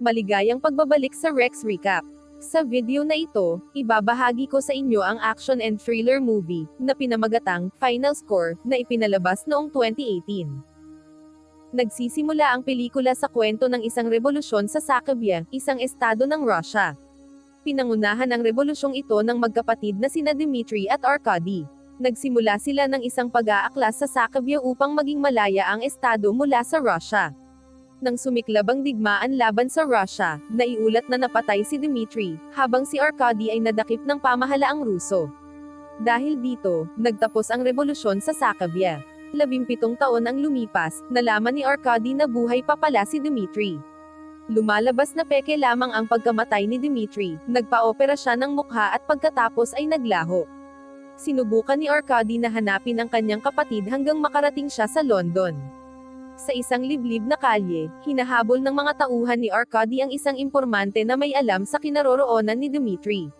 Maligayang pagbabalik sa Rex Recap. Sa video na ito, ibabahagi ko sa inyo ang action and thriller movie, na pinamagatang Final Score, na ipinalabas noong 2018. Nagsisimula ang pelikula sa kwento ng isang revolusyon sa Sakarya, isang estado ng Russia. Pinangunahan ang revolusyong ito ng magkapatid na sina Dmitry at Arkady. Nagsimula sila ng isang pag-aaklas sa Sakarya upang maging malaya ang estado mula sa Russia. Nang sumiklab ang digmaan laban sa Russia, naiulat na napatay si Dmitry, habang si Arkady ay nadakip ng pamahalaang Ruso. Dahil dito, nagtapos ang revolusyon sa Sakarya. 17 taon ang lumipas, nalaman ni Arkady na buhay pa pala si Dmitry. Lumalabas na peke lamang ang pagkamatay ni Dmitry, nagpa-opera siya ng mukha at pagkatapos ay naglaho. Sinubukan ni Arkady na hanapin ang kanyang kapatid hanggang makarating siya sa London. Sa isang liblib na kalye, hinahabol ng mga tauhan ni Arkady ang isang impormante na may alam sa kinaroroonan ni Dmitry.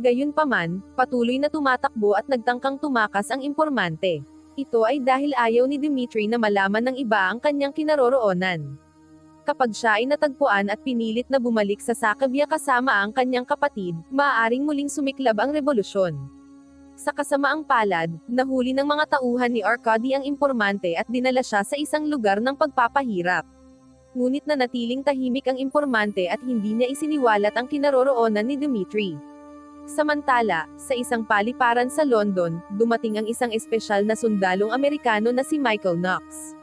Gayunpaman, patuloy na tumatakbo at nagtangkang tumakas ang impormante. Ito ay dahil ayaw ni Dmitry na malaman ng iba ang kanyang kinaroroonan. Kapag siya ay natagpuan at pinilit na bumalik sa Sakarya kasama ang kanyang kapatid, maaaring muling sumiklab ang revolusyon. Sa kasamaang palad, nahuli ng mga tauhan ni Arkady ang impormante at dinala siya sa isang lugar ng pagpapahirap. Ngunit nanatiling tahimik ang impormante at hindi niya isiniwalat ang kinaroroonan ni Dmitry. Samantala, sa isang paliparan sa London, dumating ang isang espesyal na sundalong Amerikano na si Michael Knox.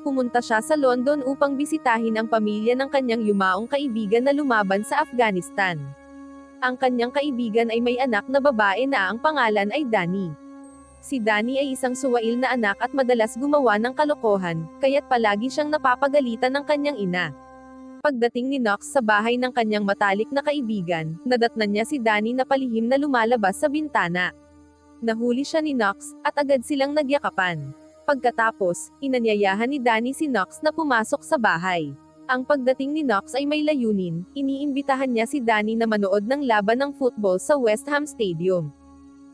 Pumunta siya sa London upang bisitahin ang pamilya ng kanyang yumaong kaibigan na lumaban sa Afghanistan. Ang kanyang kaibigan ay may anak na babae na ang pangalan ay Dani. Si Dani ay isang suwail na anak at madalas gumawa ng kalokohan, kaya't palagi siyang napapagalitan ng kanyang ina. Pagdating ni Knox sa bahay ng kanyang matalik na kaibigan, nadatnan niya si Dani na palihim na lumalabas sa bintana. Nahuli siya ni Knox, at agad silang nagyakapan. Pagkatapos, inanyayahan ni Dani si Knox na pumasok sa bahay. Ang pagdating ni Knox ay may layunin, iniimbitahan niya si Dani na manood ng laban ng football sa West Ham Stadium.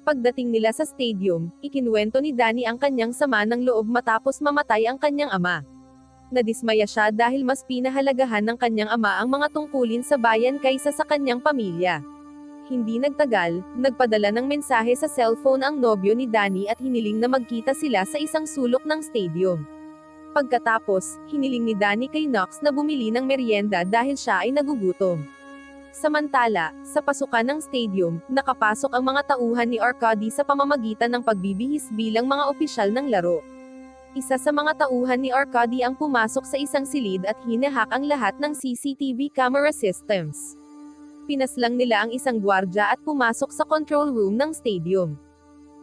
Pagdating nila sa stadium, ikinuwento ni Dani ang kanyang sama ng loob matapos mamatay ang kanyang ama. Nadismaya siya dahil mas pinahalagahan ng kanyang ama ang mga tungkulin sa bayan kaysa sa kanyang pamilya. Hindi nagtagal, nagpadala ng mensahe sa cellphone ang nobyo ni Dani at hiniling na magkita sila sa isang sulok ng stadium. Pagkatapos, hiniling ni Dani kay Knox na bumili ng merienda dahil siya ay nagugutom. Samantala, sa pasukan ng stadium, nakapasok ang mga tauhan ni Arkady sa pamamagitan ng pagbibihis bilang mga opisyal ng laro. Isa sa mga tauhan ni Arkady ang pumasok sa isang silid at hinahak ang lahat ng CCTV camera systems. Pinaslang nila ang isang gwardya at pumasok sa control room ng stadium.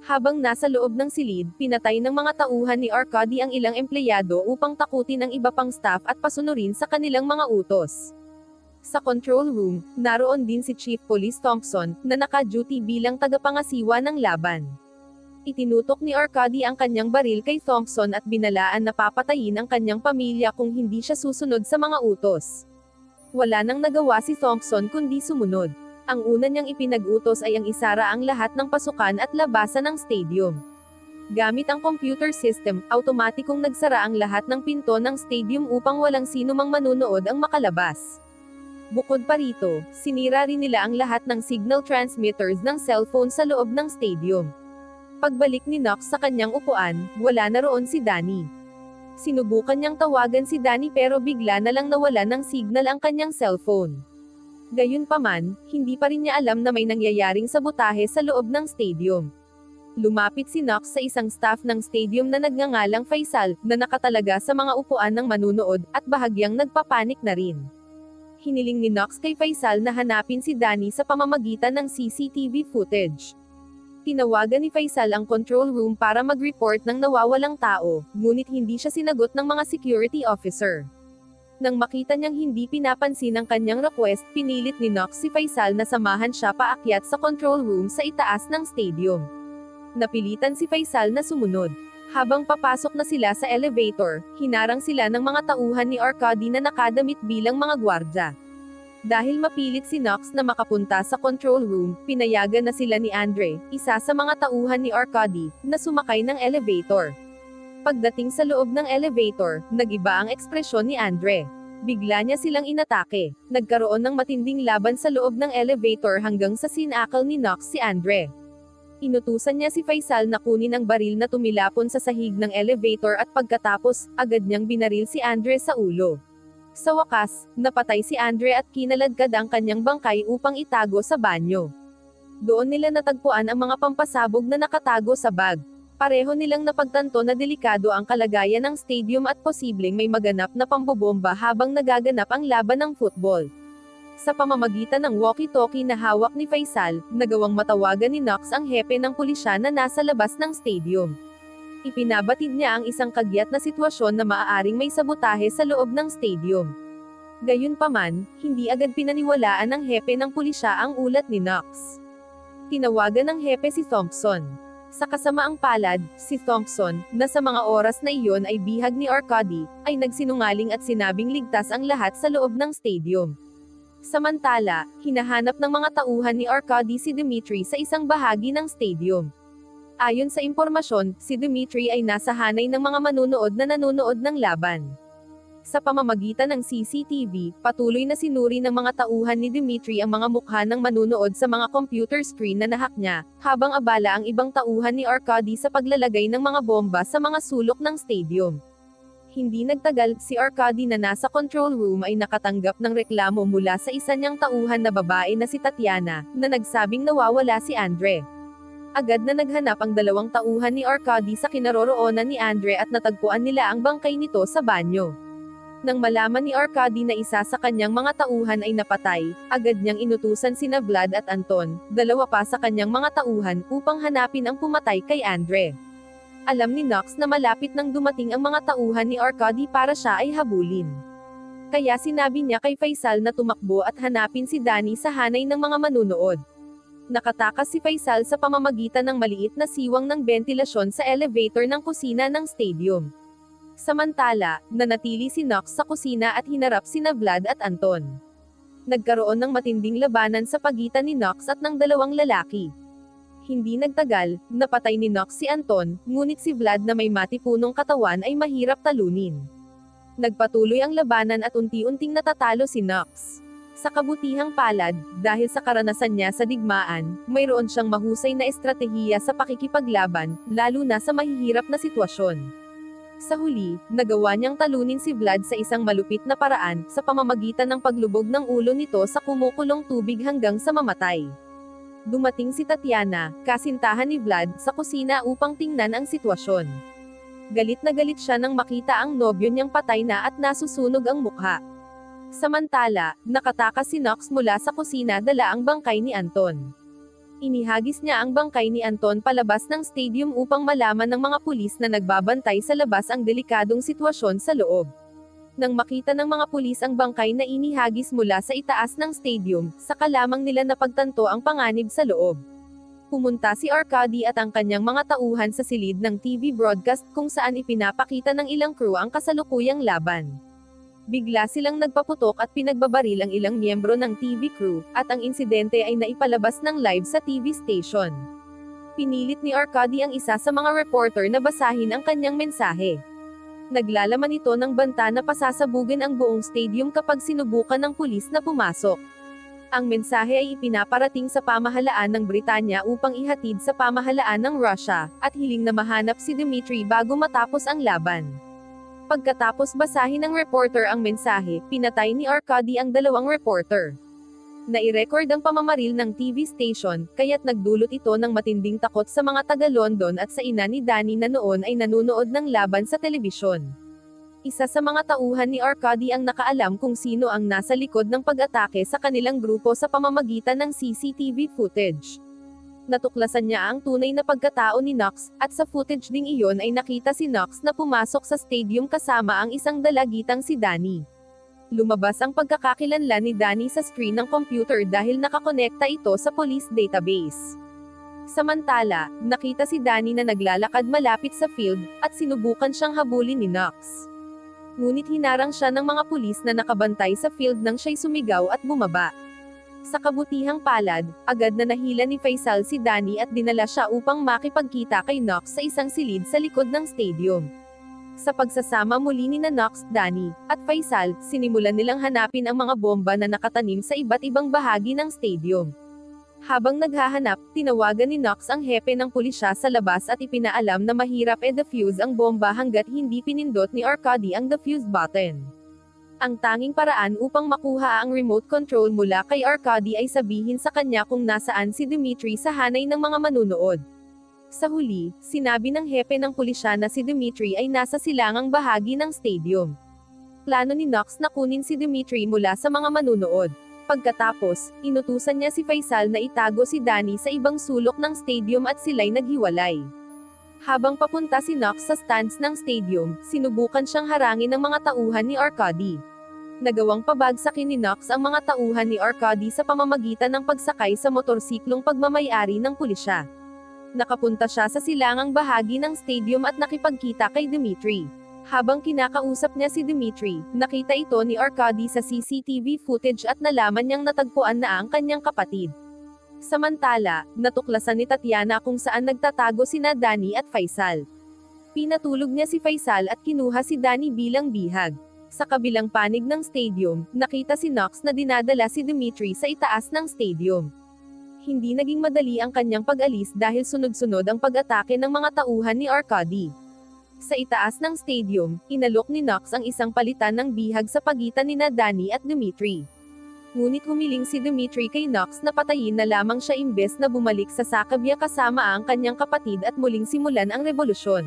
Habang nasa loob ng silid, pinatay ng mga tauhan ni Arkady ang ilang empleyado upang takutin ang iba pang staff at pasunurin sa kanilang mga utos. Sa control room, naroon din si Chief Police Thompson, na naka-duty bilang tagapangasiwa ng laban. Itinutok ni Arkady ang kanyang baril kay Thompson at binalaan na papatayin ang kanyang pamilya kung hindi siya susunod sa mga utos. Wala nang nagawa si Thompson kundi sumunod. Ang una niyang ipinag-utos ay ang isara ang lahat ng pasukan at labasan ng stadium. Gamit ang computer system, automatikong nagsara ang lahat ng pinto ng stadium upang walang sino mang manunood ang makalabas. Bukod pa rito, sinira rin nila ang lahat ng signal transmitters ng cellphone sa loob ng stadium. Pagbalik ni Knox sa kanyang upuan, wala na roon si Dani. Sinubukan niyang tawagan si Dani pero bigla na lang nawala ng signal ang kanyang cellphone. Gayunpaman, hindi pa rin niya alam na may nangyayaring sabotahe sa loob ng stadium. Lumapit si Knox sa isang staff ng stadium na nagngangalang Faisal, na nakatalaga sa mga upuan ng manunood, at bahagyang nagpapanik na rin. Hiniling ni Knox kay Faisal na hanapin si Dani sa pamamagitan ng CCTV footage. Tinawagan ni Faisal ang control room para mag-report ng nawawalang tao, ngunit hindi siya sinagot ng mga security officer. Nang makita niyang hindi pinapansin ang kanyang request, pinilit ni Knox si Faisal na samahan siya paakyat sa control room sa itaas ng stadium. Napilitan si Faisal na sumunod. Habang papasok na sila sa elevator, hinarang sila ng mga tauhan ni Arkady na nakadamit bilang mga gwardya. Dahil mapilit si Knox na makapunta sa control room, pinayagan na sila ni Andre, isa sa mga tauhan ni Arkady, na sumakay ng elevator. Pagdating sa loob ng elevator, nag-iba ang ekspresyon ni Andre. Bigla niya silang inatake. Nagkaroon ng matinding laban sa loob ng elevator hanggang sa sinakal ni Knox si Andre. Inutusan niya si Faisal na kunin ang baril na tumilapon sa sahig ng elevator at pagkatapos, agad niyang binaril si Andre sa ulo. Sa wakas, napatay si Andre at kinaladkad ang kanyang bangkay upang itago sa banyo. Doon nila natagpuan ang mga pampasabog na nakatago sa bag. Pareho nilang napagtanto na delikado ang kalagayan ng stadium at posibleng may maganap na pambobomba habang nagaganap ang laban ng football. Sa pamamagitan ng walkie-talkie na hawak ni Faisal, nagawang matawagan ni Knox ang hepe ng pulisya na nasa labas ng stadium. Ipinabatid niya ang isang kagyat na sitwasyon na maaaring may sabotahe sa loob ng stadium. Gayunpaman, hindi agad pinaniwalaan ng hepe ng pulisya ang ulat ni Knox. Tinawagan ng hepe si Thompson. Sa kasamaang palad, si Thompson, na sa mga oras na iyon ay bihag ni Arcady, ay nagsinungaling at sinabing ligtas ang lahat sa loob ng stadium. Samantala, hinahanap ng mga tauhan ni Arcady si Dimitri sa isang bahagi ng stadium. Ayon sa impormasyon, si Dimitri ay nasa hanay ng mga manunood na nanonood ng laban. Sa pamamagitan ng CCTV, patuloy na sinuri ng mga tauhan ni Dimitri ang mga mukha ng manunood sa mga computer screen na nahak niya, habang abala ang ibang tauhan ni Arcady sa paglalagay ng mga bomba sa mga sulok ng stadium. Hindi nagtagal, si Arcady na nasa control room ay nakatanggap ng reklamo mula sa isa niyang tauhan na babae na si Tatiana, na nagsabing nawawala si Andre. Agad na naghanap ang dalawang tauhan ni Arcady sa kinaroroonan ni Andre at natagpuan nila ang bangkay nito sa banyo. Nang malaman ni Arcady na isa sa kanyang mga tauhan ay napatay, agad niyang inutusan sina Vlad at Anton, dalawa pa sa kanyang mga tauhan, upang hanapin ang pumatay kay Andre. Alam ni Knox na malapit nang dumating ang mga tauhan ni Arcady para siya ay habulin. Kaya sinabi niya kay Faisal na tumakbo at hanapin si Danny sa hanay ng mga manunood. Nakatakas si Faisal sa pamamagitan ng maliit na siwang ng bentilasyon sa elevator ng kusina ng stadium. Samantala, nanatili si Knox sa kusina at hinarap sina Vlad at Anton. Nagkaroon ng matinding labanan sa pagitan ni Knox at ng dalawang lalaki. Hindi nagtagal, napatay ni Knox si Anton, ngunit si Vlad na may matipunong katawan ay mahirap talunin. Nagpatuloy ang labanan at unti-unting natatalo si Knox. Sa kabutihang palad, dahil sa karanasan niya sa digmaan, mayroon siyang mahusay na estratehiya sa pakikipaglaban, lalo na sa mahihirap na sitwasyon. Sa huli, nagawa niyang talunin si Vlad sa isang malupit na paraan, sa pamamagitan ng paglubog ng ulo nito sa kumukulong tubig hanggang sa mamatay. Dumating si Tatiana, kasintahan ni Vlad, sa kusina upang tingnan ang sitwasyon. Galit na galit siya nang makita ang nobyo niyang patay na at nasusunog ang mukha. Samantala, nakatakas si Knox mula sa kusina dala ang bangkay ni Anton. Inihagis niya ang bangkay ni Anton palabas ng stadium upang malaman ng mga pulis na nagbabantay sa labas ang delikadong sitwasyon sa loob. Nang makita ng mga pulis ang bangkay na inihagis mula sa itaas ng stadium, saka lamang nila napagtanto ang panganib sa loob. Pumunta si Arcady at ang kanyang mga tauhan sa silid ng TV broadcast kung saan ipinapakita ng ilang crew ang kasalukuyang laban. Bigla silang nagpaputok at pinagbabaril ang ilang miyembro ng TV crew, at ang insidente ay naipalabas ng live sa TV station. Pinilit ni Arcady ang isa sa mga reporter na basahin ang kanyang mensahe. Naglalaman ito ng banta na pasasabugin ang buong stadium kapag sinubukan ng pulis na pumasok. Ang mensahe ay ipinaparating sa pamahalaan ng Britanya upang ihatid sa pamahalaan ng Russia, at hiling na mahanap si Dimitri bago matapos ang laban. Pagkatapos basahin ng reporter ang mensahe, pinatay ni Arcady ang dalawang reporter. Nai-record ang pamamaril ng TV station, kaya't nagdulot ito ng matinding takot sa mga taga-London at sa ina ni Danny na noon ay nanunood ng laban sa telebisyon. Isa sa mga tauhan ni Arcady ang nakaalam kung sino ang nasa likod ng pag-atake sa kanilang grupo sa pamamagitan ng CCTV footage. Natuklasan niya ang tunay na pagkatao ni Knox, at sa footage ding iyon ay nakita si Knox na pumasok sa stadium kasama ang isang dalagitang si Danny. Lumabas ang pagkakakilanlan ni Danny sa screen ng computer dahil nakakonekta ito sa police database. Samantala, nakita si Danny na naglalakad malapit sa field, at sinubukan siyang habulin ni Knox. Ngunit hinarang siya ng mga pulis na nakabantay sa field nang siya'y sumigaw at bumaba. Sa kabutihang palad, agad na nahila ni Faisal si Danny at dinala siya upang makipagkita kay Knox sa isang silid sa likod ng stadium. Sa pagsasama muli ni Nox, Danny, at Faisal, sinimulan nilang hanapin ang mga bomba na nakatanim sa iba't ibang bahagi ng stadium. Habang naghahanap, tinawagan ni Nox ang hepe ng pulisya sa labas at ipinaalam na mahirap defuse ang bomba hanggat hindi pinindot ni Arkady ang defuse button. Ang tanging paraan upang makuha ang remote control mula kay Arkady ay sabihin sa kanya kung nasaan si Dmitry sa hanay ng mga manunood. Sa huli, sinabi ng hepe ng pulisya na si Dmitry ay nasa silangang bahagi ng stadium. Plano ni Nox na kunin si Dmitry mula sa mga manunood. Pagkatapos, inutusan niya si Faisal na itago si Danny sa ibang sulok ng stadium at sila'y naghiwalay. Habang papunta si Nox sa stands ng stadium, sinubukan siyang harangin ng mga tauhan ni Arkady. Nagawang pabagsakin ni Nox ang mga tauhan ni Arkady sa pamamagitan ng pagsakay sa motorsiklong pagmamayari ng pulisya. Nakapunta siya sa silangang bahagi ng stadium at nakipagkita kay Dmitry. Habang kinakausap niya si Dmitry, nakita ito ni Arkady sa CCTV footage at nalaman niyang natagpuan na ang kanyang kapatid. Samantala, natuklasan ni Tatiana kung saan nagtatago sina Danny at Faisal. Pinatulog niya si Faisal at kinuha si Danny bilang bihag. Sa kabilang panig ng stadium, nakita si Nox na dinadala si Dmitry sa itaas ng stadium. Hindi naging madali ang kanyang pag-alis dahil sunod-sunod ang pag-atake ng mga tauhan ni Arkady. Sa itaas ng stadium, inalok ni Nox ang isang palitan ng bihag sa pagitan nina Danny at Dmitry. Ngunit humiling si Dmitry kay Nox na patayin na lamang siya imbes na bumalik sa sakabya kasama ang kanyang kapatid at muling simulan ang revolusyon.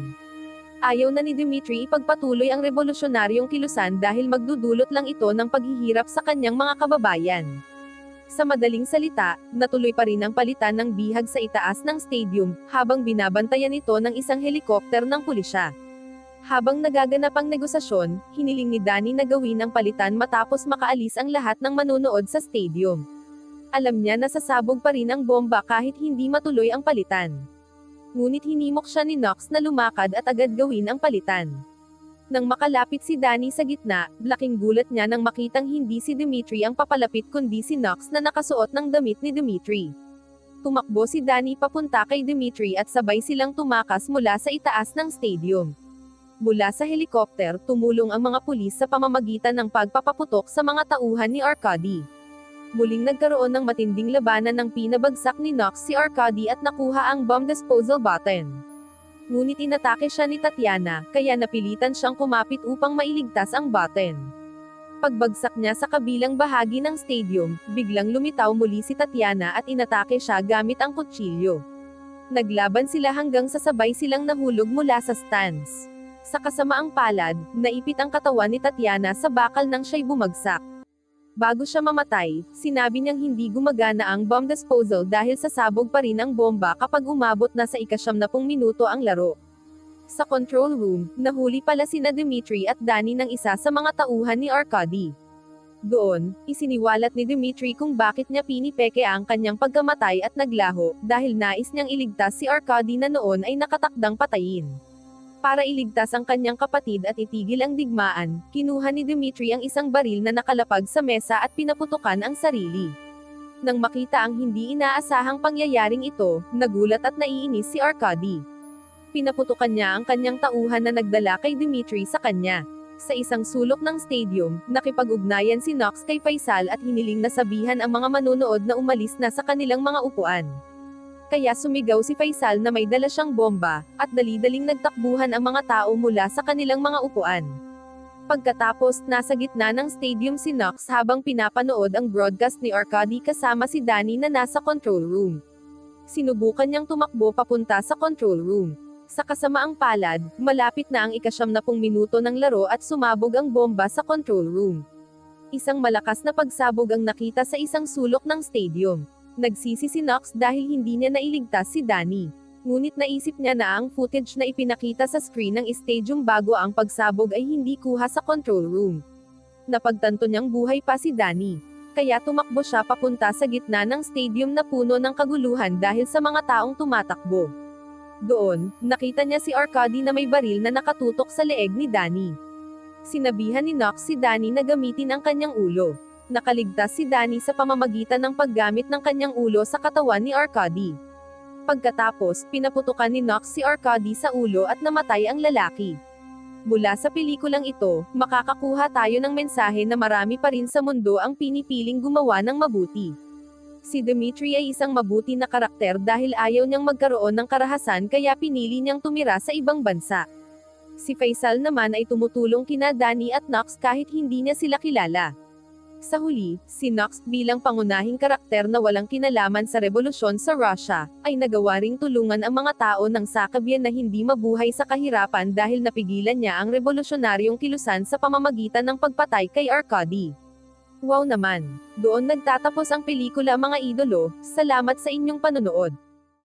Ayaw na ni Dmitry ipagpatuloy ang revolusyonaryong kilusan dahil magdudulot lang ito ng paghihirap sa kanyang mga kababayan. Sa madaling salita, natuloy pa rin ang palitan ng bihag sa itaas ng stadium, habang binabantayan ito ng isang helikopter ng pulisya. Habang nagaganap ang negosasyon, hiniling ni Danny na gawin ang palitan matapos makaalis ang lahat ng manonood sa stadium. Alam niya na sasabog pa rin ang bomba kahit hindi matuloy ang palitan. Ngunit hinimok siya ni Nox na lumakad at agad gawin ang palitan. Nang makalapit si Danny sa gitna, laking gulat niya nang makitang hindi si Dmitry ang papalapit kundi si Nox na nakasuot ng damit ni Dmitry. Tumakbo si Danny papunta kay Dmitry at sabay silang tumakas mula sa itaas ng stadium. Mula sa helikopter, tumulong ang mga pulis sa pamamagitan ng pagpapaputok sa mga tauhan ni Arkady. Muling nagkaroon ng matinding labanan ng pinabagsak ni Nox si Arkady at nakuha ang bomb disposal button. Ngunit inatake siya ni Tatiana, kaya napilitan siyang kumapit upang mailigtas ang button. Pagbagsak niya sa kabilang bahagi ng stadium, biglang lumitaw muli si Tatiana at inatake siya gamit ang kutsilyo. Naglaban sila hanggang sa sabay silang nahulog mula sa stands. Sa kasamaang palad, naipit ang katawan ni Tatiana sa bakal nang siya'y bumagsak. Bago siya mamatay, sinabi niyang hindi gumagana ang bomb disposal dahil sasabog pa rin ang bomba kapag umabot na sa 90 minuto ang laro. Sa control room, nahuli pala sina Dmitry at Danny ng isa sa mga tauhan ni Arkady. Doon, isiniwalat ni Dmitry kung bakit niya pinipeke ang kanyang pagkamatay at naglaho, dahil nais niyang iligtas si Arkady na noon ay nakatakdang patayin. Para iligtas ang kanyang kapatid at itigil ang digmaan, kinuha ni Dmitry ang isang baril na nakalapag sa mesa at pinaputukan ang sarili. Nang makita ang hindi inaasahang pangyayaring ito, nagulat at naiinis si Arkady. Pinaputukan niya ang kanyang tauhan na nagdala kay Dmitry sa kanya. Sa isang sulok ng stadium, nakipag-ugnayan si Nox kay Faisal at hiniling na sabihan ang mga manonood na umalis na sa kanilang mga upuan. Kaya sumigaw si Faisal na may dala siyang bomba, at dali-daling nagtakbuhan ang mga tao mula sa kanilang mga upuan. Pagkatapos, nasa gitna ng stadium si Nox habang pinapanood ang broadcast ni Arkady kasama si Danny na nasa control room. Sinubukan niyang tumakbo papunta sa control room. Sa kasamaang palad, malapit na ang 90 minuto ng laro at sumabog ang bomba sa control room. Isang malakas na pagsabog ang nakita sa isang sulok ng stadium. Nagsisi si Nox dahil hindi niya nailigtas si Danny. Ngunit naisip niya na ang footage na ipinakita sa screen ng stadium bago ang pagsabog ay hindi kuha sa control room. Napagtanto niyang buhay pa si Danny. Kaya tumakbo siya papunta sa gitna ng stadium na puno ng kaguluhan dahil sa mga taong tumatakbo. Doon, nakita niya si Arkady na may baril na nakatutok sa leeg ni Danny. Sinabihan ni Nox si Danny na gamitin ang kanyang ulo. Nakaligtas si Danny sa pamamagitan ng paggamit ng kanyang ulo sa katawan ni Arkady. Pagkatapos, pinaputukan ni Nox si Arkady sa ulo at namatay ang lalaki. Mula sa pelikulang ito, makakakuha tayo ng mensahe na marami pa rin sa mundo ang pinipiling gumawa ng mabuti. Si Dimitri ay isang mabuti na karakter dahil ayaw niyang magkaroon ng karahasan kaya pinili niyang tumira sa ibang bansa. Si Faisal naman ay tumutulong kina Danny at Knox kahit hindi niya sila kilala. Sa huli, si Knox bilang pangunahing karakter na walang kinalaman sa revolusyon sa Russia, ay nagawa ring tulungan ang mga tao ng Sakabian na hindi mabuhay sa kahirapan dahil napigilan niya ang revolusyonaryong kilusan sa pamamagitan ng pagpatay kay Arkady. Wow naman! Doon nagtatapos ang pelikula mga idolo, salamat sa inyong panonood.